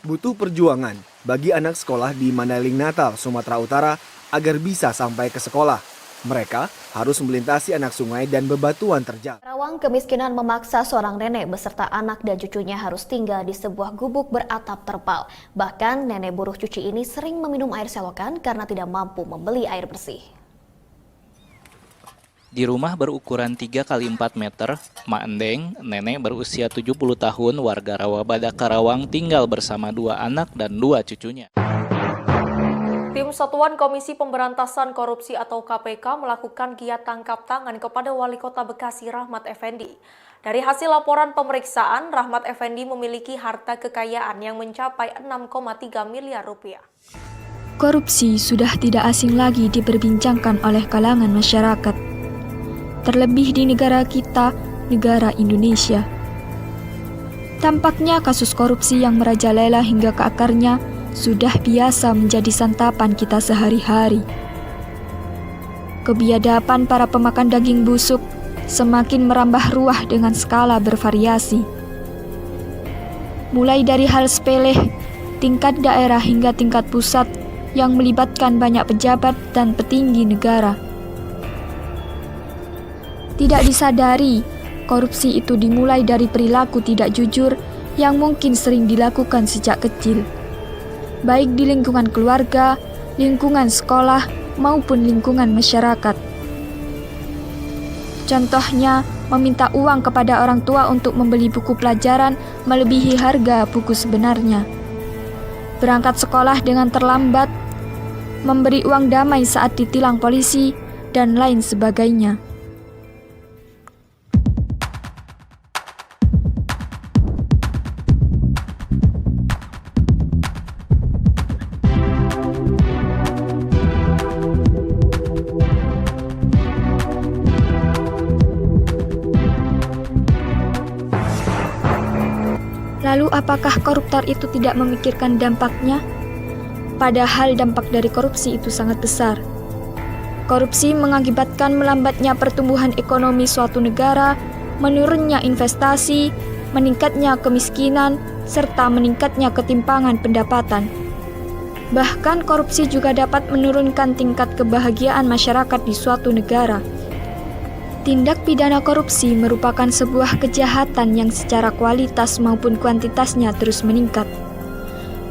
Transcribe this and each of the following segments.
Butuh perjuangan bagi anak sekolah di Mandailing Natal, Sumatera Utara agar bisa sampai ke sekolah. Mereka harus melintasi anak sungai dan bebatuan terjal. Karawang, kemiskinan memaksa seorang nenek beserta anak dan cucunya harus tinggal di sebuah gubuk beratap terpal. Bahkan nenek buruh cuci ini sering meminum air selokan karena tidak mampu membeli air bersih. Di rumah berukuran 3 x 4 meter, Mak Endeng, nenek berusia 70 tahun, warga Rawabada Karawang tinggal bersama 2 anak dan 2 cucunya. Tim Satuan Komisi Pemberantasan Korupsi atau KPK melakukan giat tangkap tangan kepada Wali Kota Bekasi Rahmat Effendi. Dari hasil laporan pemeriksaan, Rahmat Effendi memiliki harta kekayaan yang mencapai 6,3 miliar rupiah. Korupsi sudah tidak asing lagi diperbincangkan oleh kalangan masyarakat. Terlebih di negara kita, negara Indonesia. Tampaknya kasus korupsi yang merajalela hingga ke akarnya sudah biasa menjadi santapan kita sehari-hari. Kebiadaban para pemakan daging busuk semakin merambah ruah dengan skala bervariasi. Mulai dari hal sepele, tingkat daerah hingga tingkat pusat yang melibatkan banyak pejabat dan petinggi negara. Tidak disadari, korupsi itu dimulai dari perilaku tidak jujur yang mungkin sering dilakukan sejak kecil. Baik di lingkungan keluarga, lingkungan sekolah, maupun lingkungan masyarakat. Contohnya, meminta uang kepada orang tua untuk membeli buku pelajaran melebihi harga buku sebenarnya. Berangkat sekolah dengan terlambat, memberi uang damai saat ditilang polisi, dan lain sebagainya. Lalu apakah koruptor itu tidak memikirkan dampaknya? Padahal dampak dari korupsi itu sangat besar. Korupsi mengakibatkan melambatnya pertumbuhan ekonomi suatu negara, menurunnya investasi, meningkatnya kemiskinan, serta meningkatnya ketimpangan pendapatan. Bahkan korupsi juga dapat menurunkan tingkat kebahagiaan masyarakat di suatu negara. Tindak pidana korupsi merupakan sebuah kejahatan yang secara kualitas maupun kuantitasnya terus meningkat.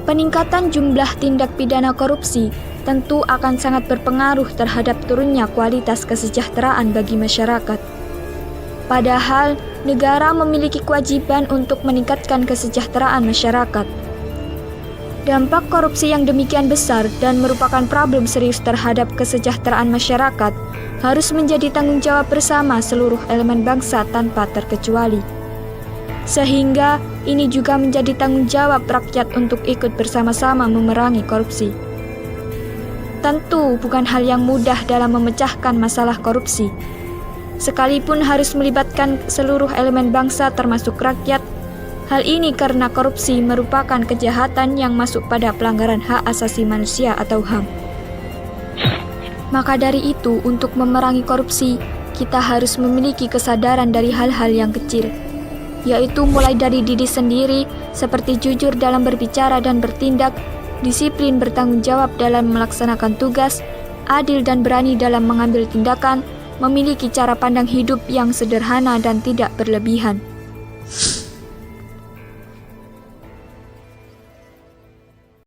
Peningkatan jumlah tindak pidana korupsi tentu akan sangat berpengaruh terhadap turunnya kualitas kesejahteraan bagi masyarakat. Padahal, negara memiliki kewajiban untuk meningkatkan kesejahteraan masyarakat. Dampak korupsi yang demikian besar dan merupakan problem serius terhadap kesejahteraan masyarakat harus menjadi tanggung jawab bersama seluruh elemen bangsa tanpa terkecuali. Sehingga ini juga menjadi tanggung jawab rakyat untuk ikut bersama-sama memerangi korupsi. Tentu bukan hal yang mudah dalam memecahkan masalah korupsi. Sekalipun harus melibatkan seluruh elemen bangsa termasuk rakyat, hal ini karena korupsi merupakan kejahatan yang masuk pada pelanggaran hak asasi manusia atau HAM. Maka dari itu, untuk memerangi korupsi, kita harus memiliki kesadaran dari hal-hal yang kecil, yaitu mulai dari diri sendiri, seperti jujur dalam berbicara dan bertindak, disiplin bertanggung jawab dalam melaksanakan tugas, adil dan berani dalam mengambil tindakan, memiliki cara pandang hidup yang sederhana dan tidak berlebihan.